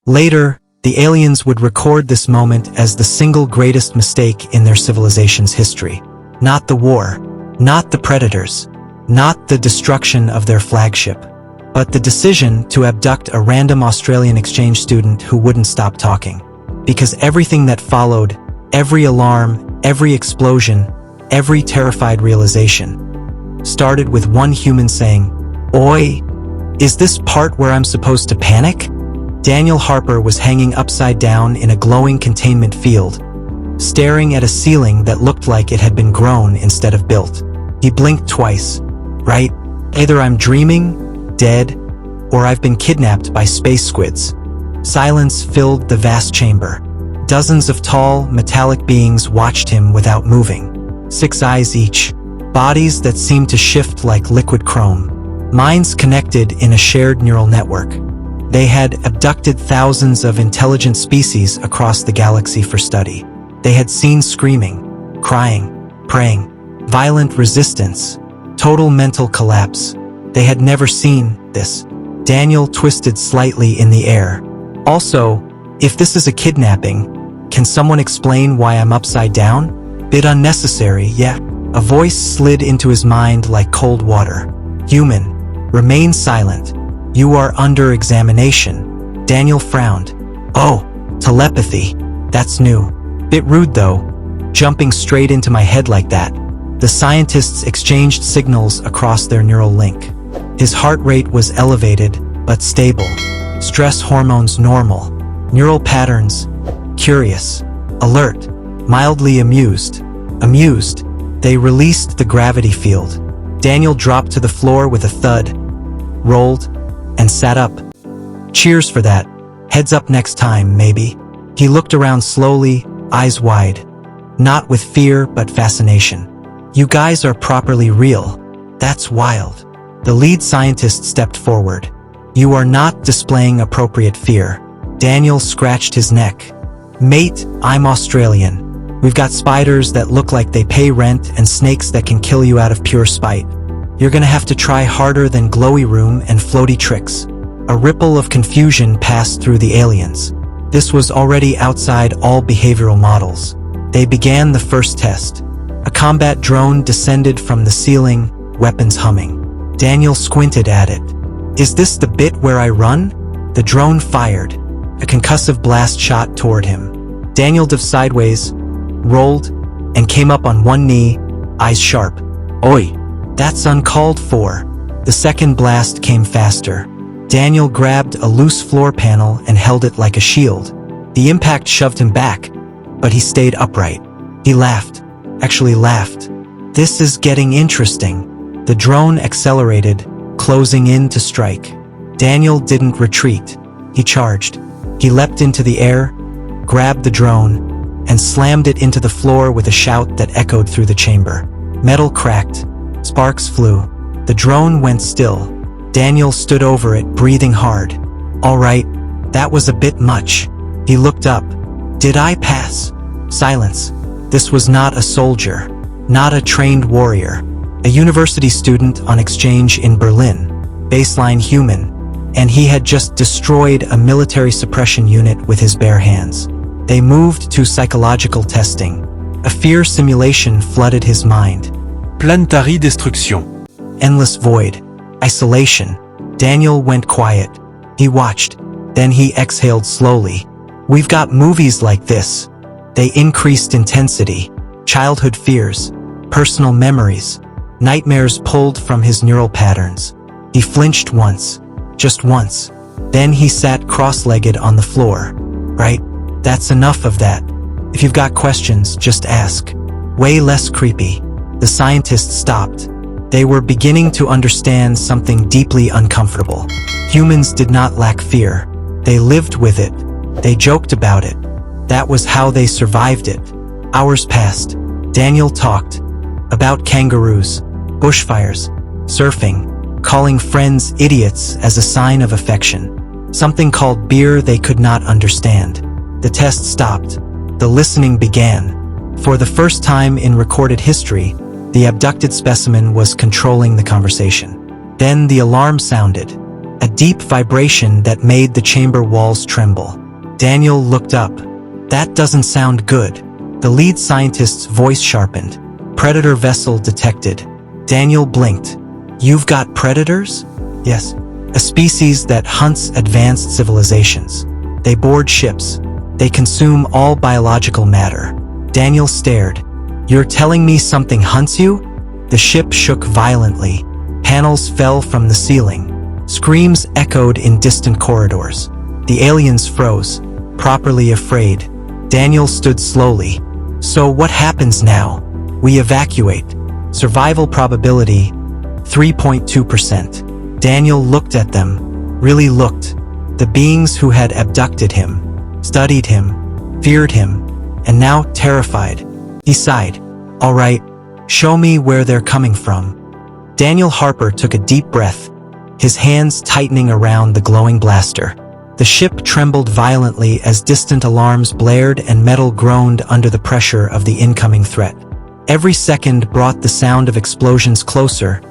Later, the aliens would record this moment as the single greatest mistake in their civilization's history. Not the war, not the predators, not the destruction of their flagship, but the decision to abduct a random Australian exchange student who wouldn't stop talking. Because everything that followed, every alarm, every explosion, every terrified realization, started with one human saying, "Oi, is this part where I'm supposed to panic?" Daniel Harper was hanging upside down in a glowing containment field, staring at a ceiling that looked like it had been grown instead of built. He blinked twice. Right? Either I'm dreaming, dead, or I've been kidnapped by space squids. Silence filled the vast chamber. Dozens of tall, metallic beings watched him without moving. 6 eyes each. Bodies that seemed to shift like liquid chrome. Minds connected in a shared neural network. They had abducted thousands of intelligent species across the galaxy for study. They had seen screaming, crying, praying, violent resistance, total mental collapse. They had never seen this. Daniel twisted slightly in the air. Also, if this is a kidnapping, can someone explain why I'm upside down? Bit unnecessary, yeah. A voice slid into his mind like cold water. Human, remain silent. You are under examination. Daniel frowned. Oh, telepathy. That's new. Bit rude though, jumping straight into my head like that. The scientists exchanged signals across their neural link. His heart rate was elevated, but stable. Stress hormones normal. Neural patterns, curious, alert, mildly amused. Amused, they released the gravity field. Daniel dropped to the floor with a thud, rolled, and sat up. Cheers for that. Heads up next time, maybe. He looked around slowly, eyes wide. Not with fear, but fascination. You guys are properly real. That's wild. The lead scientist stepped forward. You are not displaying appropriate fear. Daniel scratched his neck. Mate, I'm Australian. We've got spiders that look like they pay rent and snakes that can kill you out of pure spite. You're gonna have to try harder than glowy room and floaty tricks. A ripple of confusion passed through the aliens. This was already outside all behavioral models. They began the first test. A combat drone descended from the ceiling, weapons humming. Daniel squinted at it. Is this the bit where I run? The drone fired. A concussive blast shot toward him. Daniel dived sideways, rolled, and came up on one knee, eyes sharp. Oi! That's uncalled for. The second blast came faster. Daniel grabbed a loose floor panel and held it like a shield. The impact shoved him back, but he stayed upright. He laughed. Actually laughed. This is getting interesting. The drone accelerated, closing in to strike. Daniel didn't retreat. He charged. He leapt into the air, grabbed the drone, and slammed it into the floor with a shout that echoed through the chamber. Metal cracked. Sparks flew. The drone went still. Daniel stood over it, breathing hard. All right, that was a bit much. He looked up. Did I pass? Silence. This was not a soldier, not a trained warrior. A university student on exchange in Berlin. Baseline human. And he had just destroyed a military suppression unit with his bare hands. They moved to psychological testing. A fear simulation flooded his mind. Planetary destruction. Endless void. Isolation. Daniel went quiet. He watched. Then he exhaled slowly. We've got movies like this. They increased intensity. Childhood fears. Personal memories. Nightmares pulled from his neural patterns. He flinched once. Just once. Then he sat cross-legged on the floor. Right? That's enough of that. If you've got questions, just ask. Way less creepy. The scientists stopped. They were beginning to understand something deeply uncomfortable. Humans did not lack fear. They lived with it. They joked about it. That was how they survived it. Hours passed. Daniel talked. About kangaroos, bushfires, surfing, calling friends idiots as a sign of affection. Something called beer they could not understand. The test stopped. The listening began. For the first time in recorded history, the abducted specimen was controlling the conversation. Then the alarm sounded. a deep vibration that made the chamber walls tremble. Daniel looked up. That doesn't sound good. The lead scientist's voice sharpened. Predator vessel detected. Daniel blinked. You've got predators? Yes. A species that hunts advanced civilizations. They board ships. They consume all biological matter. Daniel stared. You're telling me something hunts you? The ship shook violently. Panels fell from the ceiling. Screams echoed in distant corridors. The aliens froze, properly afraid. Daniel stood slowly. So what happens now? We evacuate. Survival probability, 3.2%. Daniel looked at them, really looked. The beings who had abducted him, studied him, feared him, and now terrified. He sighed. All right, show me where they're coming from. Daniel Harper took a deep breath, his hands tightening around the glowing blaster. The ship trembled violently as distant alarms blared and metal groaned under the pressure of the incoming threat. Every second brought the sound of explosions closer,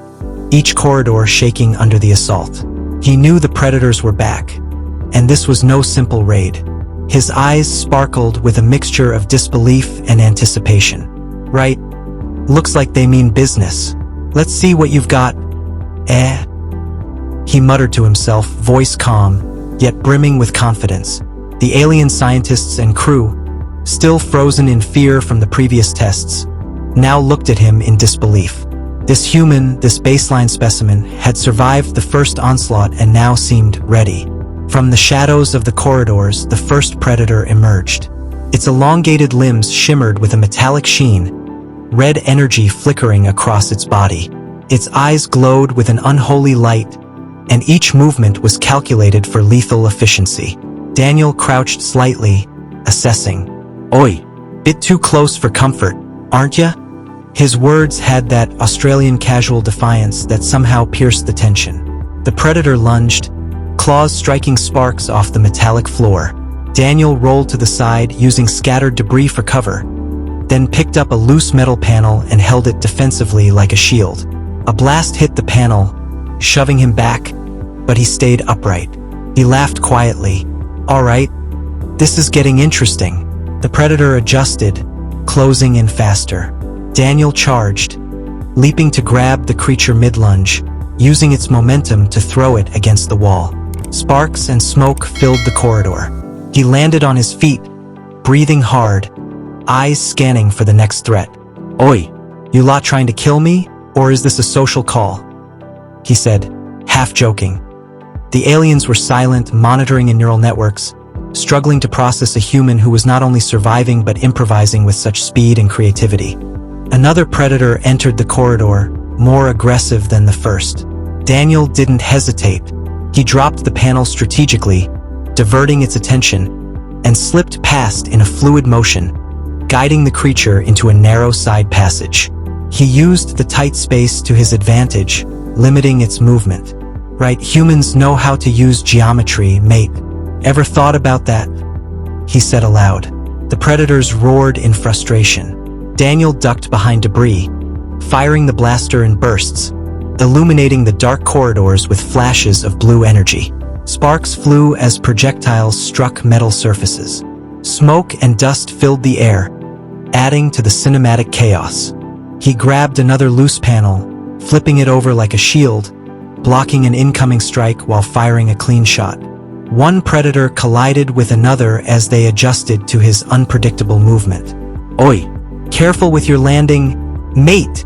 each corridor shaking under the assault. He knew the predators were back, and this was no simple raid. His eyes sparkled with a mixture of disbelief and anticipation. Right? Looks like they mean business. Let's see what you've got. He muttered to himself, voice calm, yet brimming with confidence. The alien scientists and crew, still frozen in fear from the previous tests, now looked at him in disbelief. This human, this baseline specimen, had survived the first onslaught and now seemed ready. From the shadows of the corridors, the first predator emerged. Its elongated limbs shimmered with a metallic sheen, red energy flickering across its body. Its eyes glowed with an unholy light, and each movement was calculated for lethal efficiency. Daniel crouched slightly, assessing. Oi, bit too close for comfort, aren't ya? His words had that Australian casual defiance that somehow pierced the tension. The predator lunged, claws striking sparks off the metallic floor. Daniel rolled to the side, using scattered debris for cover, then picked up a loose metal panel and held it defensively like a shield. A blast hit the panel, shoving him back, but he stayed upright. He laughed quietly. All right, this is getting interesting. The predator adjusted, closing in faster. Daniel charged, leaping to grab the creature mid-lunge, using its momentum to throw it against the wall. Sparks and smoke filled the corridor. He landed on his feet, breathing hard, eyes scanning for the next threat. Oi, you lot trying to kill me, or is this a social call? He said, half joking. The aliens were silent, monitoring in neural networks, struggling to process a human who was not only surviving but improvising with such speed and creativity. Another predator entered the corridor, more aggressive than the first. Daniel didn't hesitate. He dropped the panel strategically, diverting its attention, and slipped past in a fluid motion, guiding the creature into a narrow side passage. He used the tight space to his advantage, limiting its movement. Right, humans know how to use geometry, mate. Ever thought about that? He said aloud. The predators roared in frustration. Daniel ducked behind debris, firing the blaster in bursts, illuminating the dark corridors with flashes of blue energy. Sparks flew as projectiles struck metal surfaces. Smoke and dust filled the air, adding to the cinematic chaos. He grabbed another loose panel, flipping it over like a shield, blocking an incoming strike while firing a clean shot. One predator collided with another as they adjusted to his unpredictable movement. Oi, careful with your landing, mate!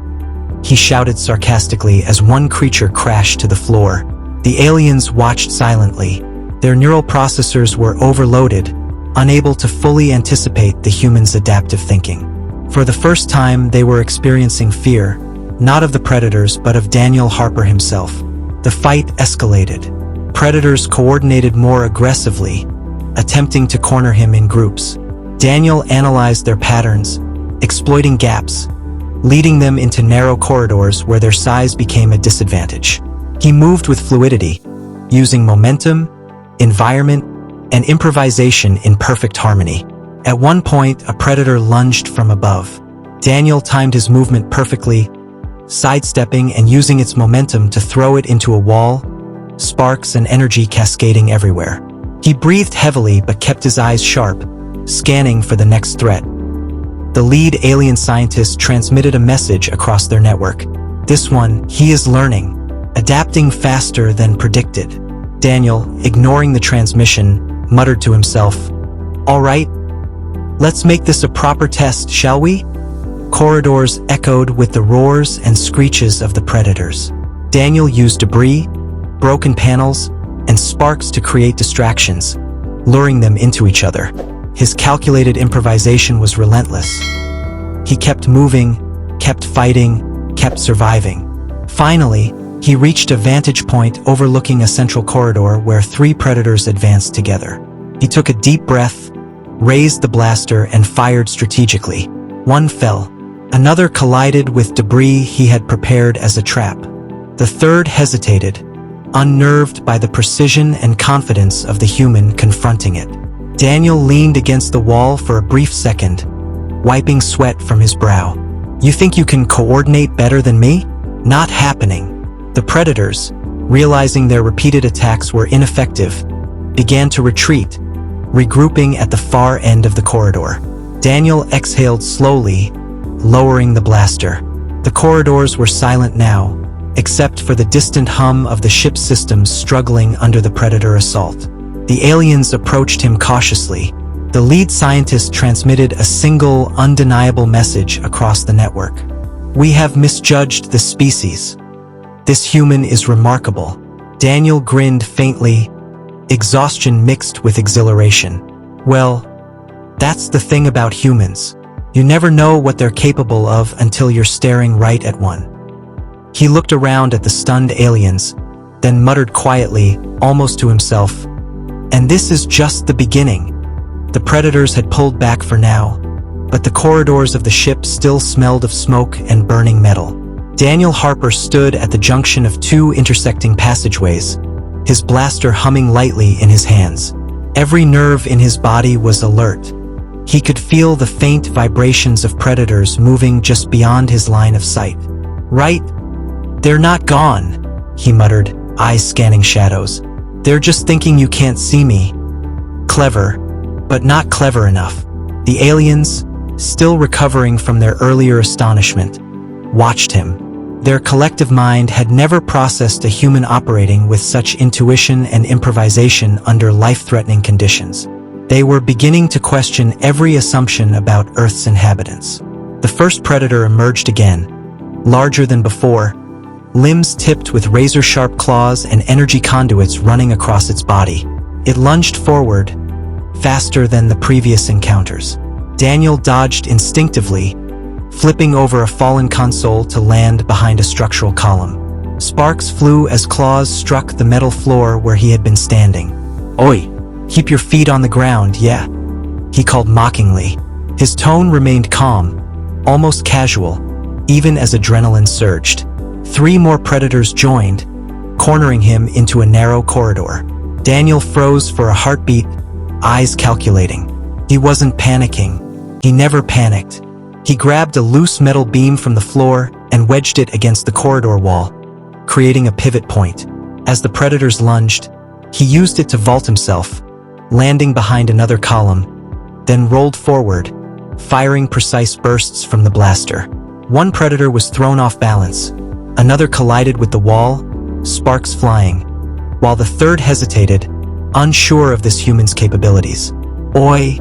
He shouted sarcastically as one creature crashed to the floor. The aliens watched silently. Their neural processors were overloaded, unable to fully anticipate the human's adaptive thinking. For the first time, they were experiencing fear, not of the predators but of Daniel Harper himself. The fight escalated. Predators coordinated more aggressively, attempting to corner him in groups. Daniel analyzed their patterns, exploiting gaps, leading them into narrow corridors where their size became a disadvantage. He moved with fluidity, using momentum, environment, and improvisation in perfect harmony. At one point, a predator lunged from above. Daniel timed his movement perfectly, sidestepping and using its momentum to throw it into a wall, sparks and energy cascading everywhere. He breathed heavily but kept his eyes sharp, scanning for the next threat. The lead alien scientist transmitted a message across their network. This one, he is learning, adapting faster than predicted. Daniel, ignoring the transmission, muttered to himself, "All right, let's make this a proper test, shall we?" Corridors echoed with the roars and screeches of the predators. Daniel used debris, broken panels, and sparks to create distractions, luring them into each other. His calculated improvisation was relentless. He kept moving, kept fighting, kept surviving. Finally, he reached a vantage point overlooking a central corridor where 3 predators advanced together. He took a deep breath, raised the blaster, and fired strategically. One fell. Another collided with debris he had prepared as a trap. The third hesitated, unnerved by the precision and confidence of the human confronting it. Daniel leaned against the wall for a brief second, wiping sweat from his brow. "You think you can coordinate better than me?" Not happening. The predators, realizing their repeated attacks were ineffective, began to retreat, regrouping at the far end of the corridor. Daniel exhaled slowly, lowering the blaster. The corridors were silent now, except for the distant hum of the ship's systems struggling under the predator assault. The aliens approached him cautiously. The lead scientist transmitted a single, undeniable message across the network. "We have misjudged this species. This human is remarkable." Daniel grinned faintly, exhaustion mixed with exhilaration. "Well, that's the thing about humans. You never know what they're capable of until you're staring right at one." He looked around at the stunned aliens, then muttered quietly, almost to himself, "And this is just the beginning." The predators had pulled back for now, but the corridors of the ship still smelled of smoke and burning metal. Daniel Harper stood at the junction of 2 intersecting passageways, his blaster humming lightly in his hands. Every nerve in his body was alert. He could feel the faint vibrations of predators moving just beyond his line of sight. "Right? They're not gone," he muttered, eyes scanning shadows. "They're just thinking you can't see me. Clever, but not clever enough." The aliens, still recovering from their earlier astonishment, watched him. Their collective mind had never processed a human operating with such intuition and improvisation under life-threatening conditions. They were beginning to question every assumption about Earth's inhabitants. The first predator emerged again, larger than before, limbs tipped with razor-sharp claws and energy conduits running across its body. It lunged forward, faster than the previous encounters. Daniel dodged instinctively, flipping over a fallen console to land behind a structural column. Sparks flew as claws struck the metal floor where he had been standing. "Oi! Keep your feet on the ground, yeah?" he called mockingly. His tone remained calm, almost casual, even as adrenaline surged. 3 more predators joined, cornering him into a narrow corridor. Daniel froze for a heartbeat, eyes calculating. He wasn't panicking. He never panicked. He grabbed a loose metal beam from the floor and wedged it against the corridor wall, creating a pivot point. As the predators lunged, he used it to vault himself, landing behind another column, then rolled forward, firing precise bursts from the blaster. One predator was thrown off balance. Another collided with the wall, sparks flying, while the third hesitated, unsure of this human's capabilities. "Oi!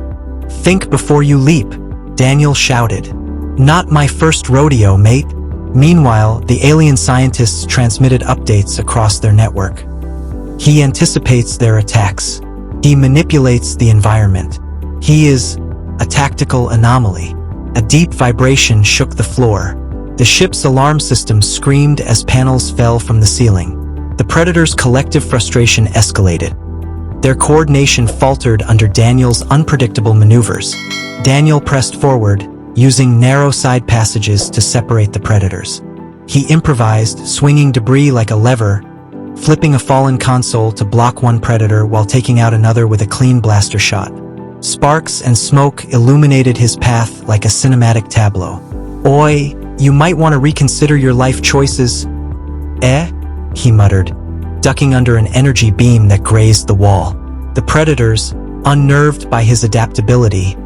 Think before you leap," Daniel shouted. "Not my first rodeo, mate." Meanwhile, the alien scientists transmitted updates across their network. He anticipates their attacks. He manipulates the environment. He is a tactical anomaly. A deep vibration shook the floor. The ship's alarm system screamed as panels fell from the ceiling. The predators' collective frustration escalated. Their coordination faltered under Daniel's unpredictable maneuvers. Daniel pressed forward, using narrow side passages to separate the predators. He improvised, swinging debris like a lever, flipping a fallen console to block one predator while taking out another with a clean blaster shot. Sparks and smoke illuminated his path like a cinematic tableau. "Oi, you might want to reconsider your life choices." "Eh?" he muttered, ducking under an energy beam that grazed the wall. The predators, unnerved by his adaptability,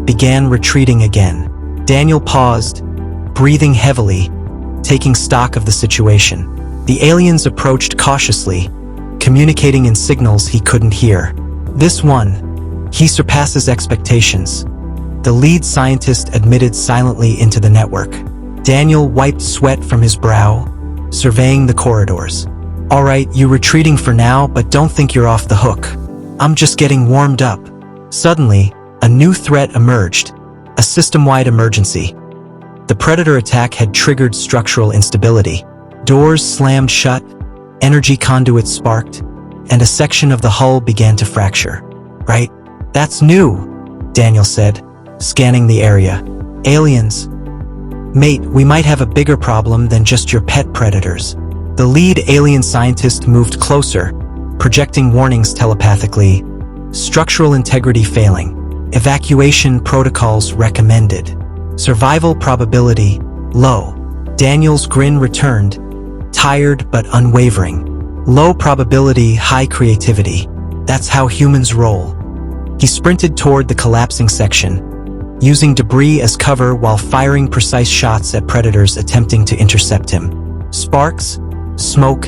began retreating again. Daniel paused, breathing heavily, taking stock of the situation. The aliens approached cautiously, communicating in signals he couldn't hear. This one, he surpasses expectations, the lead scientist admitted silently into the network. Daniel wiped sweat from his brow, surveying the corridors. All right, you retreating for now, but don't think you're off the hook. I'm just getting warmed up. Suddenly, a new threat emerged, a system-wide emergency. The Predator attack had triggered structural instability. Doors slammed shut, energy conduits sparked, and a section of the hull began to fracture. Right? That's new, Daniel said, scanning the area. Aliens. Mate, we might have a bigger problem than just your pet predators. The lead alien scientist moved closer, projecting warnings telepathically. Structural integrity failing. Evacuation protocols recommended. Survival probability low. Daniel's grin returned, tired but unwavering. Low probability, high creativity. That's how humans roll. He sprinted toward the collapsing section, using debris as cover while firing precise shots at predators attempting to intercept him. Sparks, smoke,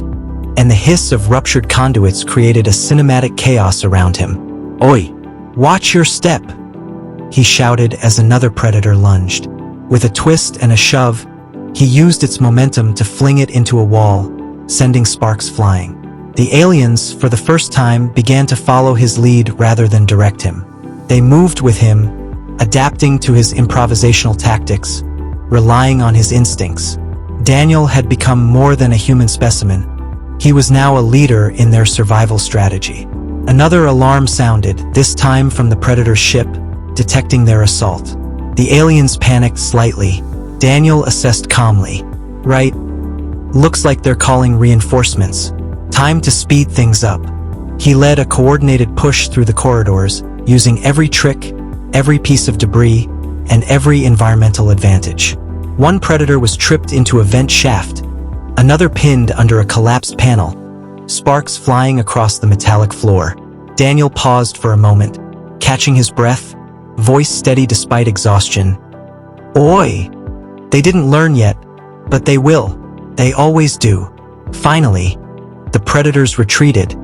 and the hiss of ruptured conduits created a cinematic chaos around him. Oi! Watch your step! He shouted as another predator lunged. With a twist and a shove, he used its momentum to fling it into a wall, sending sparks flying. The aliens, for the first time, began to follow his lead rather than direct him. They moved with him, adapting to his improvisational tactics, relying on his instincts. Daniel had become more than a human specimen. He was now a leader in their survival strategy. Another alarm sounded, this time from the Predator's ship, detecting their assault. The aliens panicked slightly. Daniel assessed calmly. Right. Looks like they're calling reinforcements. Time to speed things up. He led a coordinated push through the corridors, using every trick, every piece of debris, and every environmental advantage. One predator was tripped into a vent shaft, another pinned under a collapsed panel, sparks flying across the metallic floor. Daniel paused for a moment, catching his breath, voice steady despite exhaustion. Oi! They didn't learn yet, but they will. They always do. Finally, the predators retreated,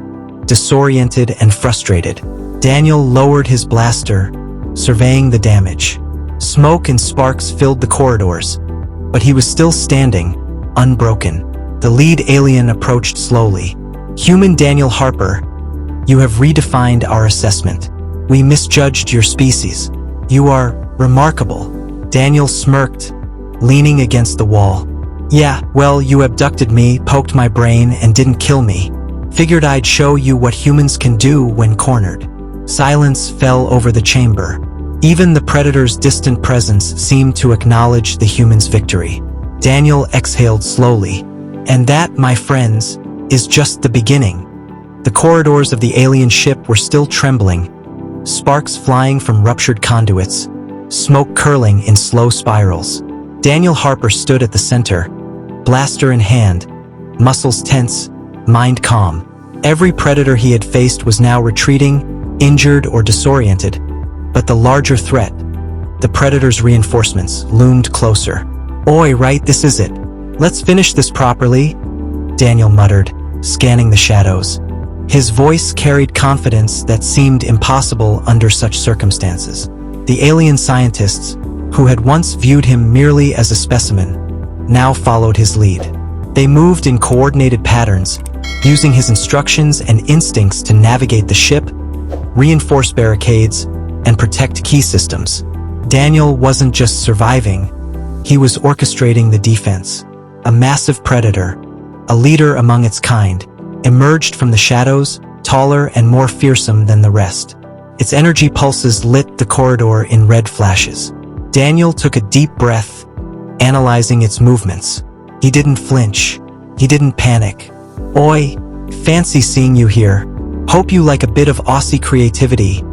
disoriented and frustrated. Daniel lowered his blaster, surveying the damage. Smoke and sparks filled the corridors, but he was still standing, unbroken. The lead alien approached slowly. Human Daniel Harper, you have redefined our assessment. We misjudged your species. You are remarkable. Daniel smirked, leaning against the wall. Yeah, well, you abducted me, poked my brain, and didn't kill me. Figured I'd show you what humans can do when cornered. Silence fell over the chamber. Even the Predator's distant presence seemed to acknowledge the human's victory. Daniel exhaled slowly. And that, my friends, is just the beginning. The corridors of the alien ship were still trembling, sparks flying from ruptured conduits, smoke curling in slow spirals. Daniel Harper stood at the center, blaster in hand, muscles tense, mind calm. Every predator he had faced was now retreating, injured or disoriented, but the larger threat, the predator's reinforcements, loomed closer. Oi, right, this is it. Let's finish this properly, Daniel muttered, scanning the shadows. His voice carried confidence that seemed impossible under such circumstances. The alien scientists, who had once viewed him merely as a specimen, now followed his lead. They moved in coordinated patterns, using his instructions and instincts to navigate the ship, reinforce barricades, and protect key systems. Daniel wasn't just surviving, he was orchestrating the defense. A massive predator, a leader among its kind, emerged from the shadows, taller and more fearsome than the rest. Its energy pulses lit the corridor in red flashes. Daniel took a deep breath, analyzing its movements. He didn't flinch. He didn't panic. Oi, fancy seeing you here. Hope you like a bit of Aussie creativity,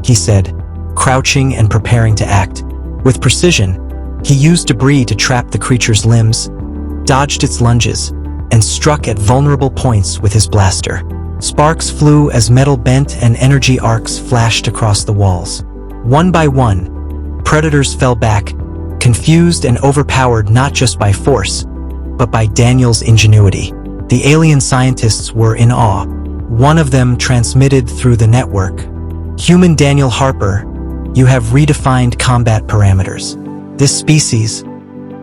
he said, crouching and preparing to act. With precision, he used debris to trap the creature's limbs, dodged its lunges, and struck at vulnerable points with his blaster. Sparks flew as metal bent and energy arcs flashed across the walls. One by one, predators fell back, confused and overpowered not just by force, but by Daniel's ingenuity. The alien scientists were in awe. One of them transmitted through the network. "Human Daniel Harper, you have redefined combat parameters. This species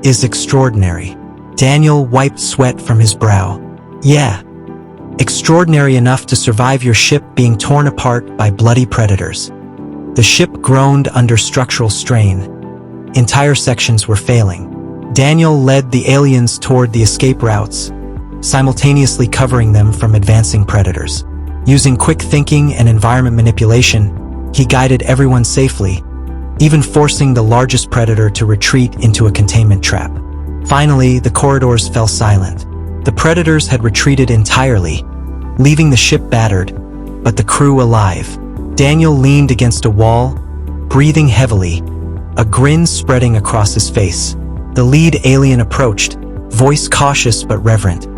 is extraordinary." Daniel wiped sweat from his brow. "Yeah, extraordinary enough to survive your ship being torn apart by bloody predators." The ship groaned under structural strain. Entire sections were failing. Daniel led the aliens toward the escape routes, simultaneously covering them from advancing predators. Using quick thinking and environment manipulation, he guided everyone safely, even forcing the largest predator to retreat into a containment trap. Finally, the corridors fell silent. The predators had retreated entirely, leaving the ship battered, but the crew alive. Daniel leaned against a wall, breathing heavily, a grin spreading across his face. The lead alien approached, voice cautious but reverent.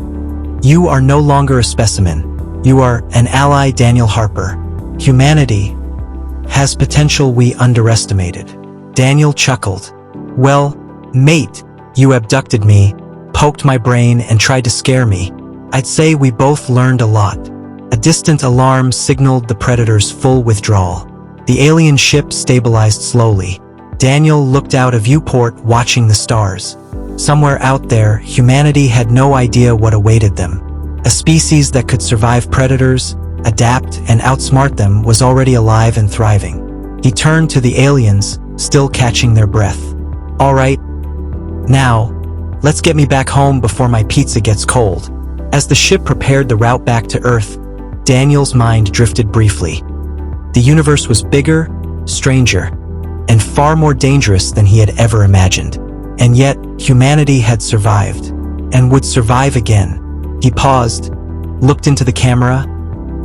"You are no longer a specimen. You are an ally, Daniel Harper. Humanity has potential we underestimated." Daniel chuckled. "Well, mate, you abducted me, poked my brain and tried to scare me. I'd say we both learned a lot." A distant alarm signaled the predator's full withdrawal. The alien ship stabilized slowly. Daniel looked out a viewport, watching the stars. Somewhere out there, humanity had no idea what awaited them. A species that could survive predators, adapt, and outsmart them was already alive and thriving. He turned to the aliens, still catching their breath. "All right, now, let's get me back home before my pizza gets cold." As the ship prepared the route back to Earth, Daniel's mind drifted briefly. The universe was bigger, stranger, and far more dangerous than he had ever imagined. And yet, humanity had survived, and would survive again. He paused, looked into the camera,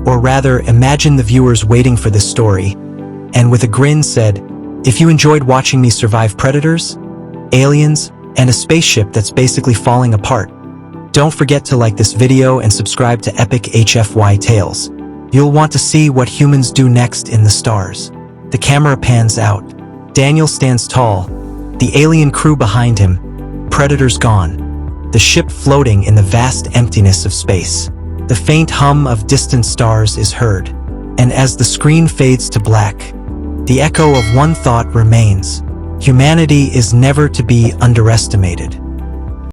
or rather imagined the viewers waiting for this story, and with a grin said, "If you enjoyed watching me survive predators, aliens, and a spaceship that's basically falling apart, don't forget to like this video and subscribe to Epic HFY Tales. You'll want to see what humans do next in the stars." The camera pans out. Daniel stands tall, the alien crew behind him, predators gone, the ship floating in the vast emptiness of space. The faint hum of distant stars is heard, and as the screen fades to black, the echo of one thought remains: humanity is never to be underestimated.